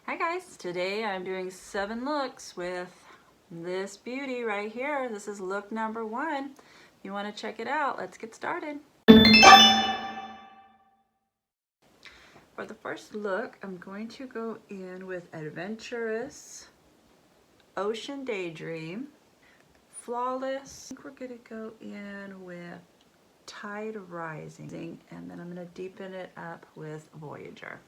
Hi guys, today I'm doing 7 looks with this beauty right here. This is look number 1. If you want to check it out, let's get started. For the first look, I'm going to go in with Adventurous, Ocean Daydream, Flawless. I think we're going to go in with Tide Rising, and then I'm going to deepen it up with Voyager.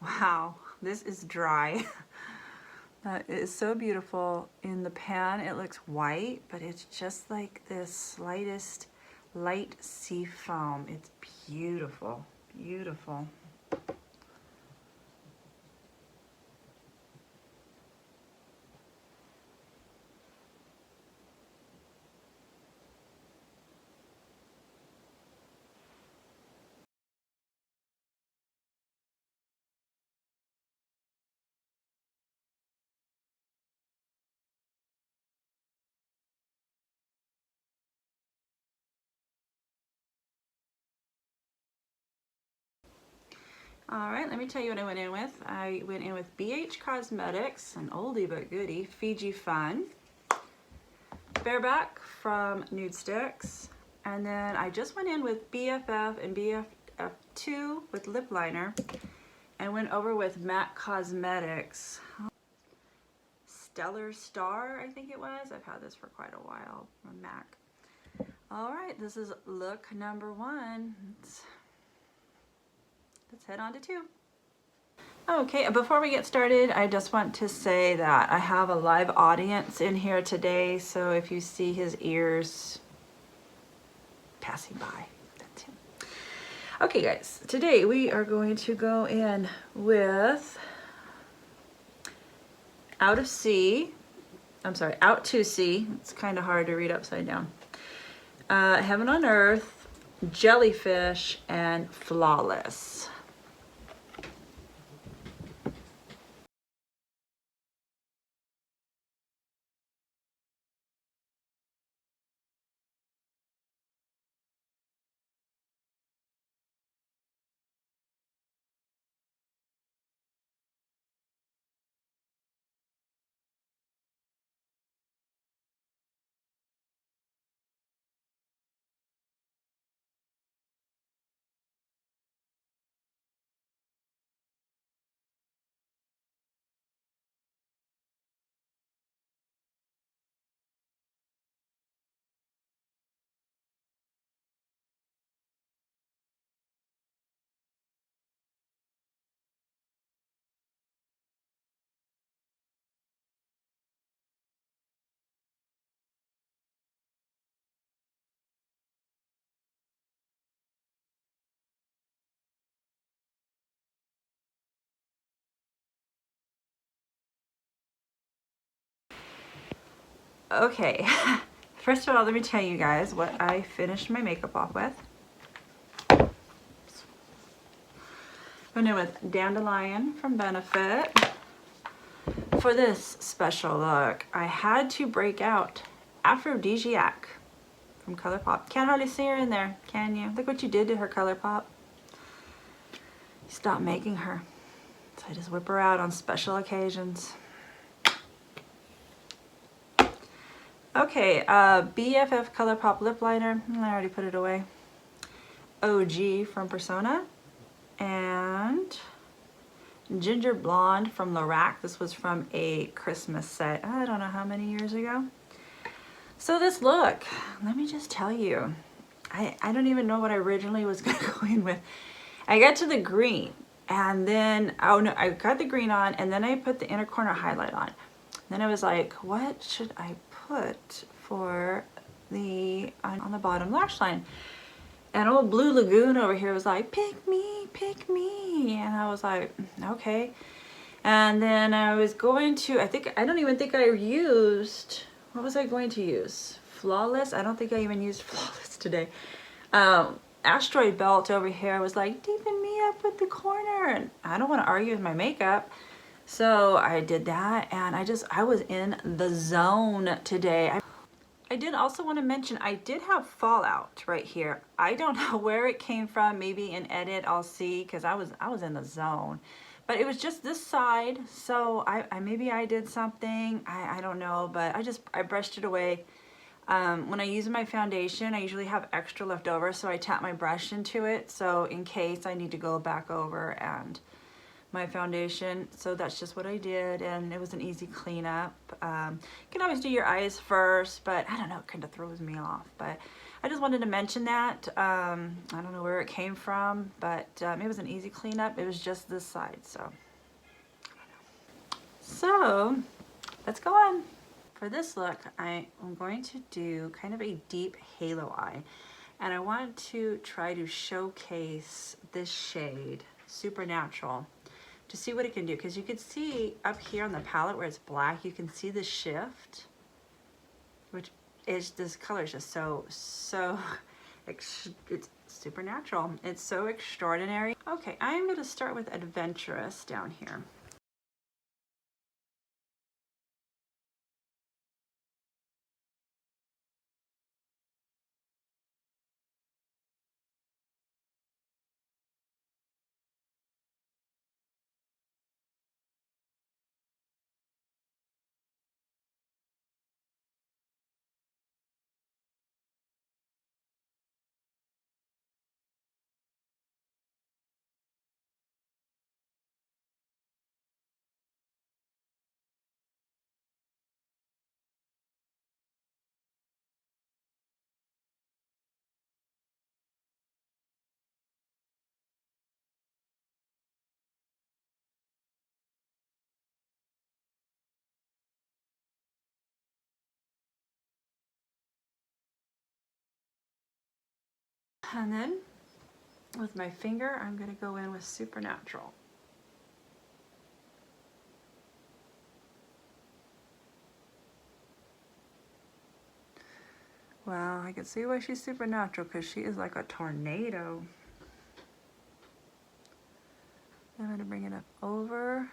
Wow, this is dry. That is so beautiful. In the pan it looks white, but it's just like this slightest light sea foam. It's beautiful, beautiful. All right, let me tell you what I went in with. I went in with BH Cosmetics, an oldie but goodie, Fiji Fun, Bareback from Nude Sticks, and then I just went in with BFF and BFF2 with lip liner, and went over with MAC Cosmetics. Stellar Star, I think it was. I've had this for quite a while from MAC. All right, this is look number 1. Let's head on to 2. Okay, before we get started, I just want to say that I have a live audience in here today, so if you see his ears passing by, that's him. Okay guys, today we are going to go in with Out to Sea. It's kind of hard to read upside down. Heaven on Earth, Jellyfish, and Flawless. Okay, first of all, let me tell you guys what I finished my makeup off with. Went in with Dandelion from Benefit. For this special look, I had to break out Aphrodisiac from ColourPop. Can't hardly see her in there, can you? Look what you did to her, ColourPop. Stop making her. So I just whip her out on special occasions. Okay, BFF ColourPop lip liner. I already put it away. OG from Persona. And Ginger Blonde from Lorac. This was from a Christmas set. I don't know how many years ago. So this look, let me just tell you, I don't even know what I originally was going to go in with. I got to the green, and then, oh no, I got the green on, and then I put the inner corner highlight on. Then I was like, what should I put for the, on the bottom lash line? And old Blue Lagoon over here was like, pick me, pick me. And I was like, okay. And then I was going to, I don't even think I used, what was I going to use? Flawless? I don't think I even used Flawless today. Asteroid Belt over here was like, deepen me up with the corner. And I don't want to argue with my makeup. So I did that, and I was in the zone today. I did also want to mention, I did have fallout right here. I don't know where it came from. Maybe in edit I'll see, because I was in the zone. But it was just this side, so maybe I did something. I don't know, but I brushed it away. When I use my foundation, I usually have extra left over, so I tap my brush into it, so in case I need to go back over and my foundation. So that's just what I did, and it was an easy cleanup. You can always do your eyes first, but I don't know, it kind of throws me off. But I just wanted to mention that. I don't know where it came from, but it was an easy cleanup. It was just this side, so. So let's go on. For this look, I am going to do kind of a deep halo eye, and I want to try to showcase this shade, Supernatural, to see what it can do, because you can see up here on the palette where it's black, you can see the shift, which is, this color is just so it's supernatural. It's so extraordinary. Okay, I'm going to start with Adventurous down here. And then with my finger, I'm going to go in with Supernatural. Wow, I can see why she's supernatural, because she is like a tornado. I'm going to bring it up over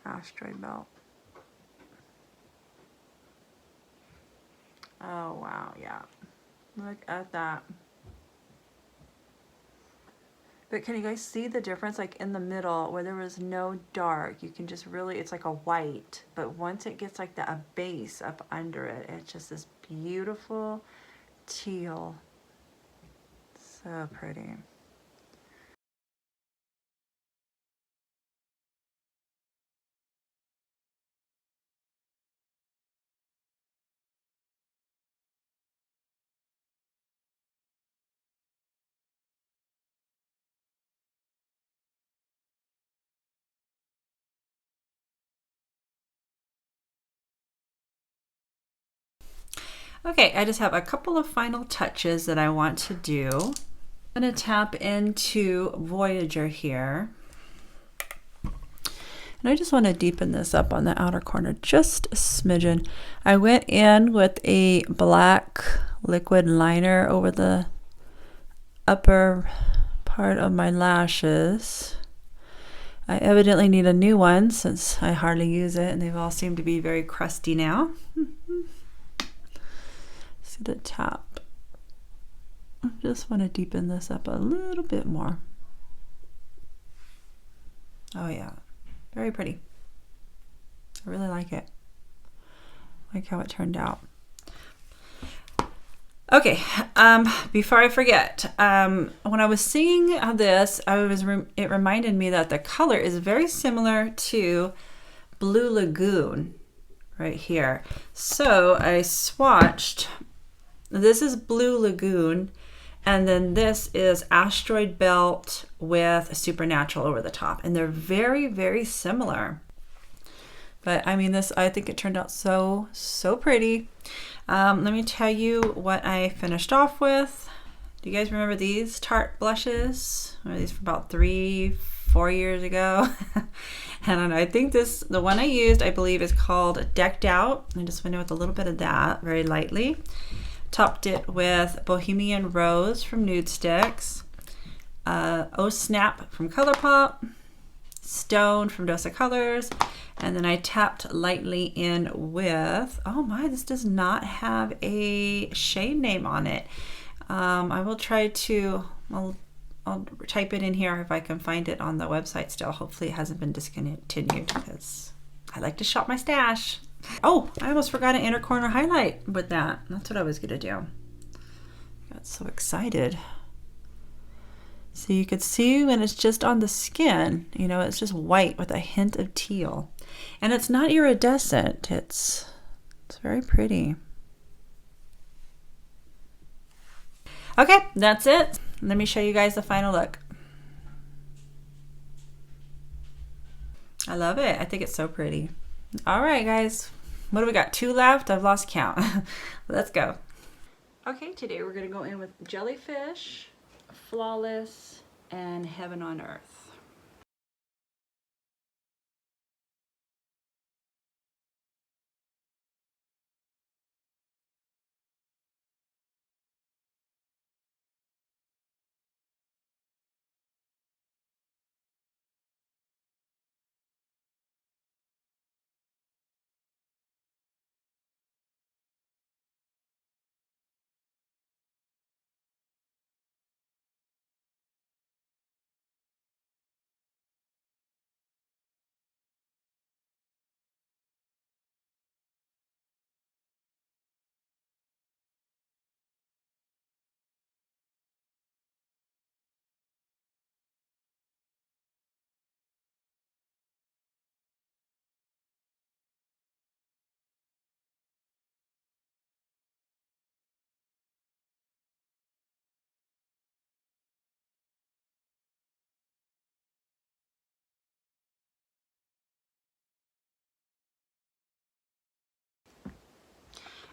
Asteroid Belt. Oh wow, yeah. Look at that. But can you guys see the difference? Like in the middle where there was no dark, you can just really, it's like a white. But once it gets like a base up under it, it's just this beautiful teal. So pretty. Okay, I just have a couple of final touches that I want to do. I'm going to tap into Voyager here. And I just want to deepen this up on the outer corner just a smidgen. I went in with a black liquid liner over the upper part of my lashes. I evidently need a new one since I hardly use it, and they've all seemed to be very crusty now. See the top. I just want to deepen this up a little bit more. Oh yeah, very pretty. I really like it. Like how it turned out. Okay, before I forget, when I was seeing this, it reminded me that the color is very similar to Blue Lagoon right here. So I swatched, this is Blue Lagoon, and then this is Asteroid Belt with Supernatural over the top. And they're very, very similar. But I mean, this, I think it turned out so, so pretty. Let me tell you what I finished off with. Do you guys remember these Tarte blushes? Or these from about 3-4 years ago? I don't know. I think the one I used, I believe, is called Decked Out. I just went in with a little bit of that, very lightly. Topped it with Bohemian Rose from Nude Sticks. Oh Snap from ColourPop. Stone from Dose of Colors. And then I tapped lightly in with, oh my, this does not have a shade name on it. I will try to, I'll type it in here if I can find it on the website still. Hopefully it hasn't been discontinued because I like to shop my stash. Oh, I almost forgot an inner corner highlight with that. That's what I was gonna do. I got so excited. So you could see when it's just on the skin, you know, it's just white with a hint of teal. And it's not iridescent, it's very pretty. Okay, that's it. Let me show you guys the final look. I love it. I think it's so pretty. All right, guys. What do we got? 2 left? I've lost count. Let's go. Okay, today we're going to go in with Jellyfish, Flawless, and Heaven on Earth.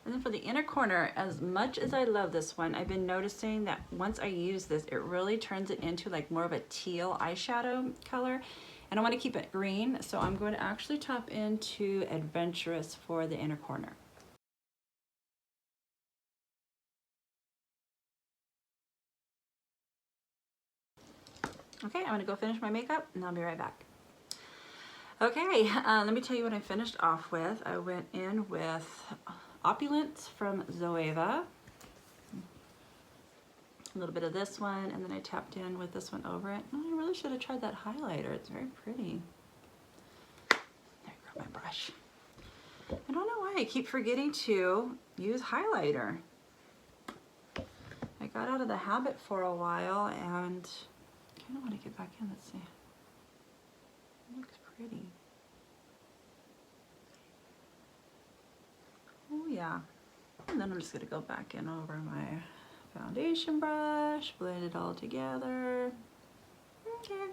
And then for the inner corner, as much as I love this one, I've been noticing that once I use this, it really turns it into like more of a teal eyeshadow color. And I want to keep it green, so I'm going to actually tap into Adventurous for the inner corner. Okay, I'm going to go finish my makeup and I'll be right back. Okay, let me tell you what I finished off with. I went in with Opulence from Zoeva. A little bit of this one, and then I tapped in with this one over it. Oh, I really should have tried that highlighter. It's very pretty. There, grab my brush. I don't know why I keep forgetting to use highlighter. I got out of the habit for a while, and I kind of want to get back in. Let's see. It looks pretty. Oh yeah. And then I'm just gonna go back in over my foundation brush, blend it all together. Okay.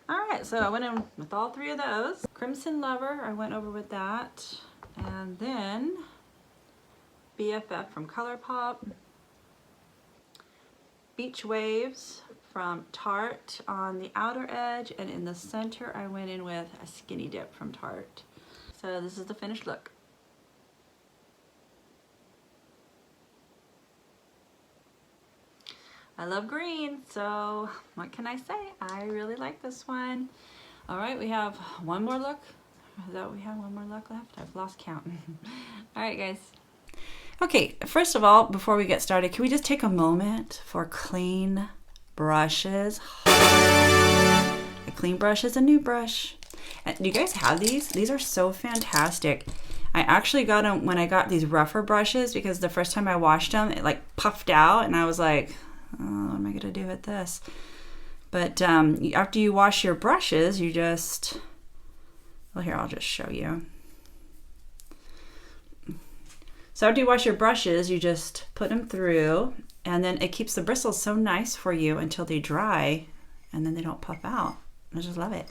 All right, so I went in with all 3 of those. Crimson Lover, I went over with that. And then BFF from ColourPop. Beach Waves from Tarte on the outer edge, and in the center I went in with a Skinny Dip from Tarte. So this is the finished look. I love green, so what can I say? I really like this one. All right, we have one more look. Is that what we have? One more look left? I've lost count. All right, guys. Okay, first of all, before we get started, can we just take a moment for clean brushes? A clean brush is a new brush. And do you guys have these? These are so fantastic. I actually got them when I got these rougher brushes because the first time I washed them, it like puffed out and I was like, oh, what am I going to do with this? But after you wash your brushes, you just, well, here, I'll just show you. So after you wash your brushes, you just put them through, and then it keeps the bristles so nice for you until they dry, and then they don't puff out. I just love it.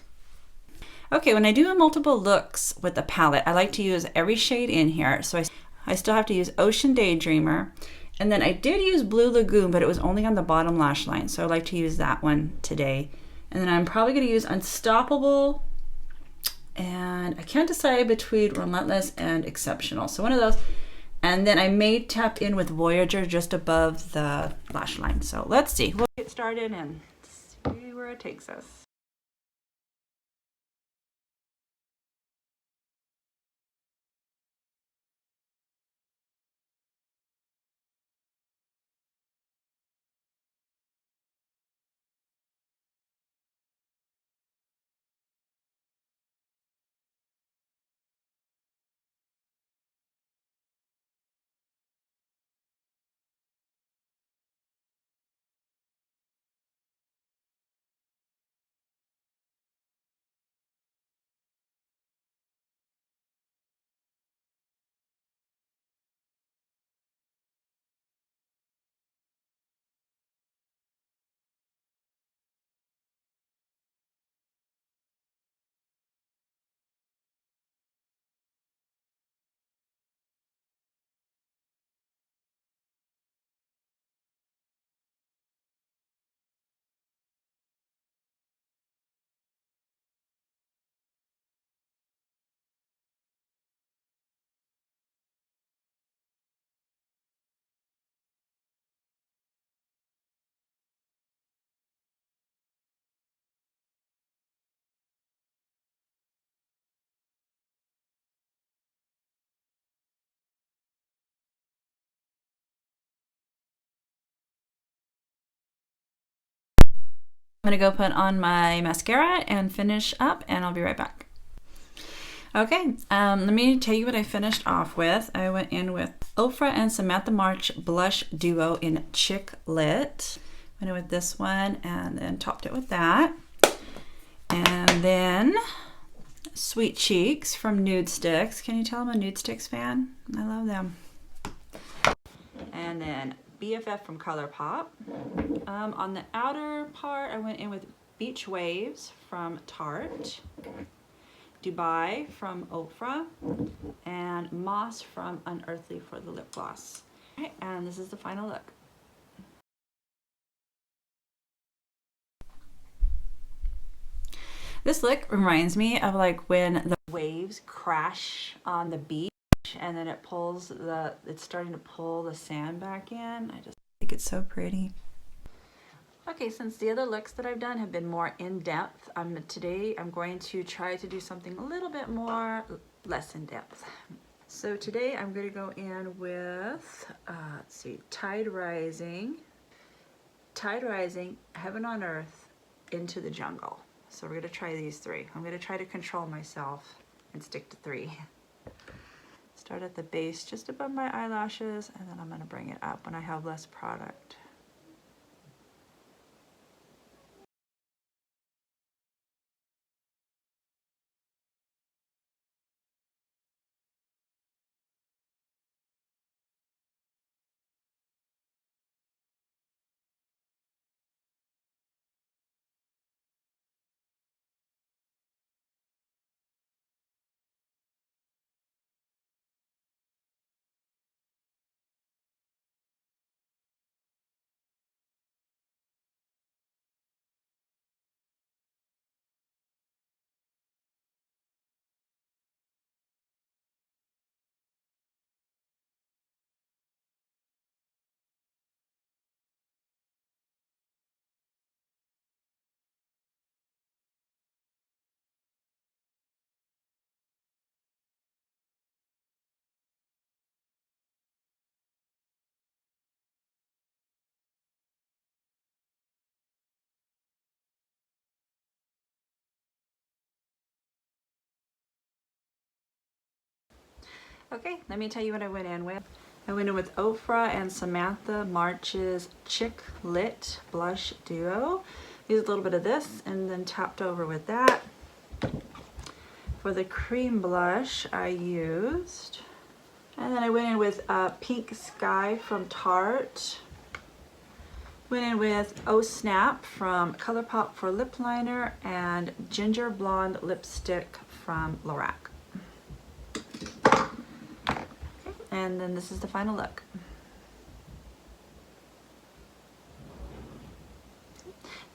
Okay, when I do multiple looks with the palette, I like to use every shade in here. So I still have to use Ocean Daydreamer. And then I did use Blue Lagoon, but it was only on the bottom lash line. So I like to use that one today. And then I'm probably going to use Unstoppable. And I can't decide between Relentless and Exceptional. So one of those. And then I may tap in with Voyager just above the lash line. So let's see. We'll get started and see where it takes us. I'm gonna go put on my mascara and finish up, and I'll be right back. Okay, let me tell you what I finished off with. I went in with Ofra and Samantha March Blush Duo in Chick Lit. Went in with this one and then topped it with that. And then Sweet Cheeks from Nude Sticks. Can you tell I'm a Nude Sticks fan? I love them. And then BFF from ColourPop. On the outer part, I went in with Beach Waves from Tarte, Dubai from Ofra, and Moss from Unearthly for the lip gloss. Okay, and this is the final look. This look reminds me of like when the waves crash on the beach and then it's starting to pull the sand back in. I just think it's so pretty. Okay, since the other looks that I've done have been more in-depth, today I'm going to try to do something a little bit more less in-depth. So today I'm going to go in with, let's see, Tide Rising, Heaven on Earth, Into the Jungle. So we're going to try these three. I'm going to try to control myself and stick to three. Start at the base just above my eyelashes, and then I'm going to bring it up when I have less product. Okay, let me tell you what I went in with. I went in with Ofra and Samantha March's Chick Lit Blush Duo. Used a little bit of this and then topped over with that. For the cream blush, I used, and then I went in with Pink Sky from Tarte. Went in with Oh Snap from ColourPop for lip liner and Ginger Blonde lipstick from Lorac. And then this is the final look.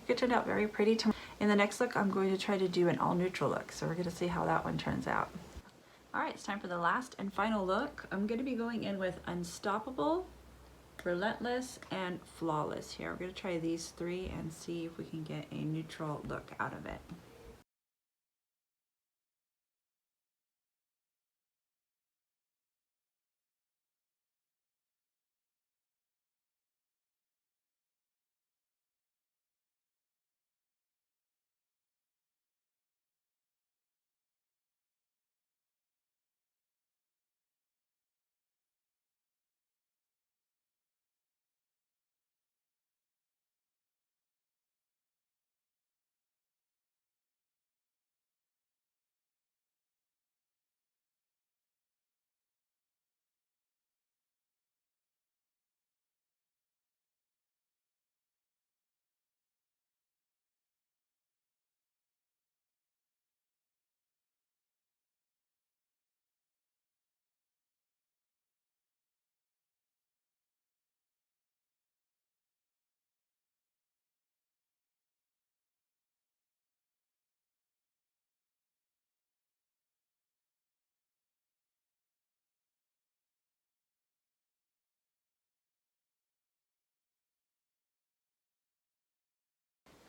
It turned out very pretty. In the next look, I'm going to try to do an all neutral look. So we're going to see how that one turns out. All right, it's time for the last and final look. I'm going to be going in with Unstoppable, Relentless, and Flawless here. We're going to try these three and see if we can get a neutral look out of it.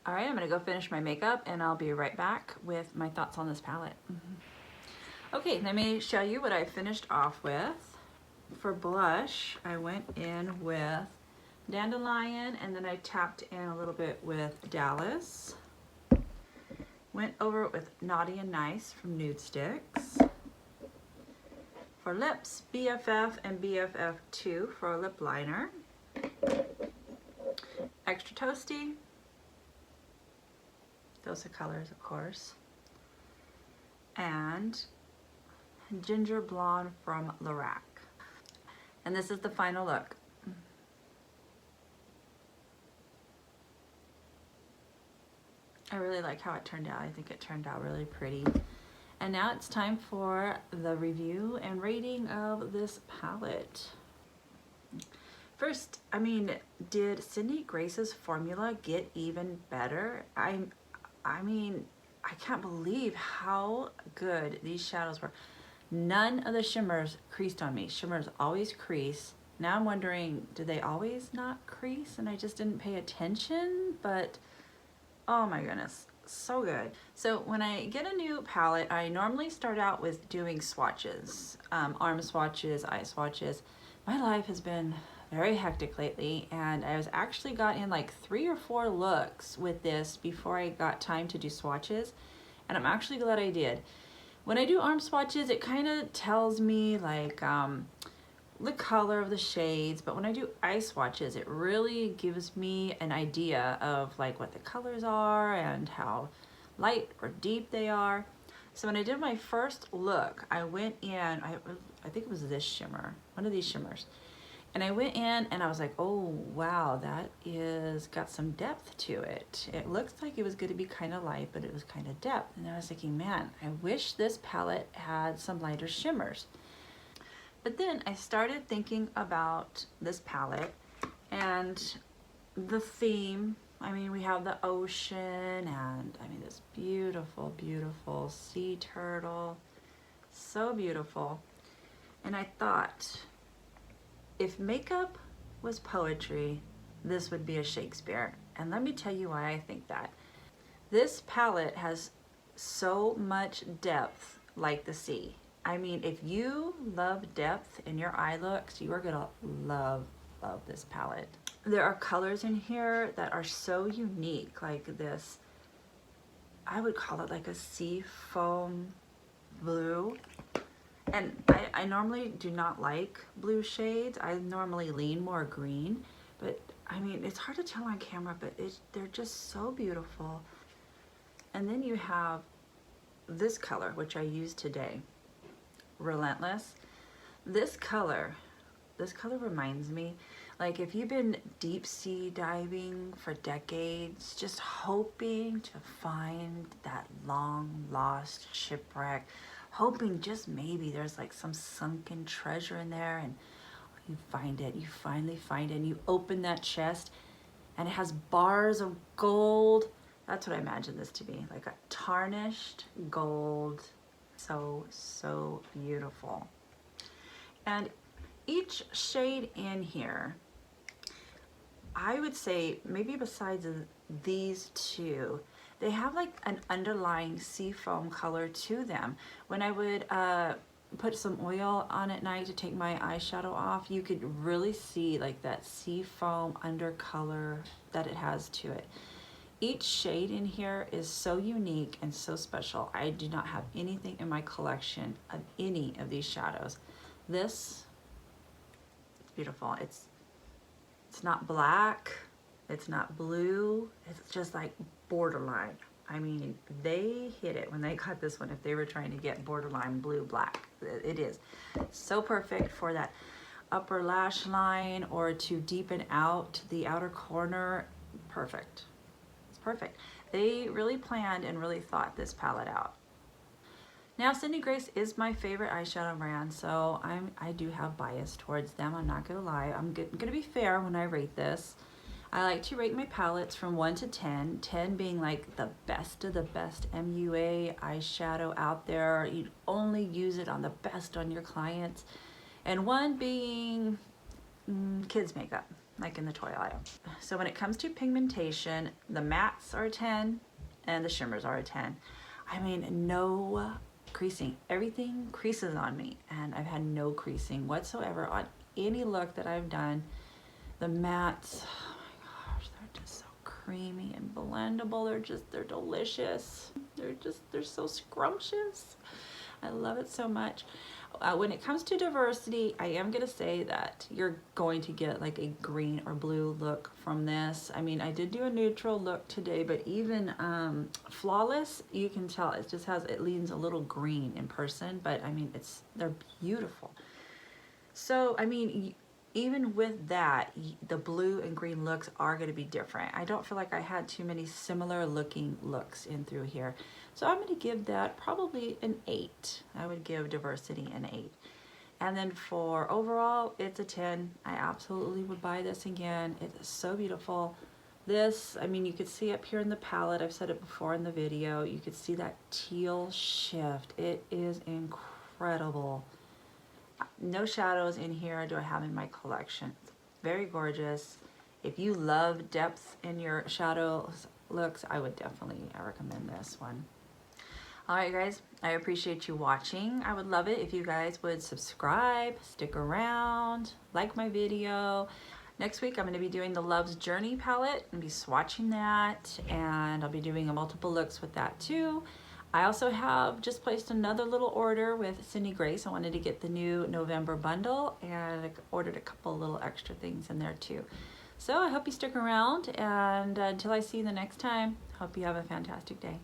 All right, I'm gonna go finish my makeup and I'll be right back with my thoughts on this palette. Okay, let me show you what I finished off with. For blush, I went in with Dandelion and then I tapped in a little bit with Dallas. Went over it with Naughty and Nice from Nude Sticks. For lips, BFF and BFF2 for a lip liner. Extra Toasty. Those are colors, of course. And Ginger Blonde from Lorac. And this is the final look. I really like how it turned out. I think it turned out really pretty. And now it's time for the review and rating of this palette. First, I mean, did Sydney Grace's formula get even better? I mean, I can't believe how good these shadows were. None of the shimmers creased on me. Shimmers always crease. Now I'm wondering, do they always not crease and I just didn't pay attention? But, oh my goodness, so good. So when I get a new palette, I normally start out with doing swatches, arm swatches, eye swatches. My life has been very hectic lately, and I was actually got in like 3 or 4 looks with this before I got time to do swatches, and I'm actually glad I did. When I do arm swatches, it kind of tells me like the color of the shades, but when I do eye swatches, it really gives me an idea of like what the colors are and how light or deep they are. So when I did my first look, I went in, I think it was this shimmer, one of these shimmers. And I went in and I was like, oh, wow, that is got some depth to it. It looks like it was going to be kind of light, but it was kind of depth. And I was thinking, man, I wish this palette had some lighter shimmers. But then I started thinking about this palette and the theme. I mean, we have the ocean and I mean, this beautiful, beautiful sea turtle. So beautiful. And I thought, if makeup was poetry, this would be a Shakespeare. And let me tell you why I think that. This palette has so much depth like the sea. I mean, if you love depth in your eye looks, you are gonna love this palette. There are colors in here that are so unique, like this, I would call it like a sea foam blue. And I normally do not like blue shades. I normally lean more green, but I mean, it's hard to tell on camera, but they're just so beautiful. And then you have this color, which I used today, Relentless. This color reminds me, like if you've been deep sea diving for decades, just hoping to find that long lost shipwreck, hoping just maybe there's like some sunken treasure in there, and you find it, you finally find it, and you open that chest and it has bars of gold. That's what I imagine this to be, like a tarnished gold. So, so beautiful. And each shade in here, I would say maybe besides these two, they have like an underlying seafoam color to them. When I would put some oil on at night to take my eyeshadow off, you could really see like that seafoam undercolor that it has to it. Each shade in here is so unique and so special. I do not have anything in my collection of any of these shadows. This, it's beautiful. It's not black, it's not blue, it's just like borderline. I mean, they hit it when they got this one, if they were trying to get borderline blue black. It is so perfect for that upper lash line or to deepen out the outer corner. Perfect. It's perfect. They really planned and really thought this palette out. Now, Cindy Grace is my favorite eyeshadow brand, so I do have bias towards them. I'm not gonna lie. I'm gonna be fair when I rate this. I like to rate my palettes from 1 to 10, 10 being like the best of the best MUA eyeshadow out there. You'd only use it on the best on your clients. And 1 being kids makeup, like in the toy aisle. So when it comes to pigmentation, the mattes are a 10 and the shimmers are a 10. I mean, no creasing. Everything creases on me, and I've had no creasing whatsoever on any look that I've done. The mattes, oh my gosh, they're just so creamy and blendable. They're delicious. They're so scrumptious. I love it so much. When it comes to diversity, I am gonna say that you're going to get like a green or blue look from this. I mean, I did do a neutral look today, but even Flawless, you can tell it leans a little green in person, but I mean, they're beautiful. So, I mean, even with that, the blue and green looks are gonna be different. I don't feel like I had too many similar looking looks in through here. So I'm gonna give that probably an 8. I would give diversity an 8. And then for overall, it's a 10. I absolutely would buy this again. It is so beautiful. This, I mean, you could see up here in the palette, I've said it before in the video, you could see that teal shift. It is incredible. No shadows in here do I have in my collection. It's very gorgeous. If you love depth in your shadow looks, I would definitely recommend this one. All right, guys, I appreciate you watching. I would love it if you guys would subscribe, stick around, like my video. Next week, I'm going to be doing the Love's Journey palette and be swatching that, and I'll be doing a multiple looks with that too. I also have just placed another little order with Cindy Grace. I wanted to get the new November bundle, and I ordered a couple little extra things in there too. So I hope you stick around, and until I see you the next time, hope you have a fantastic day.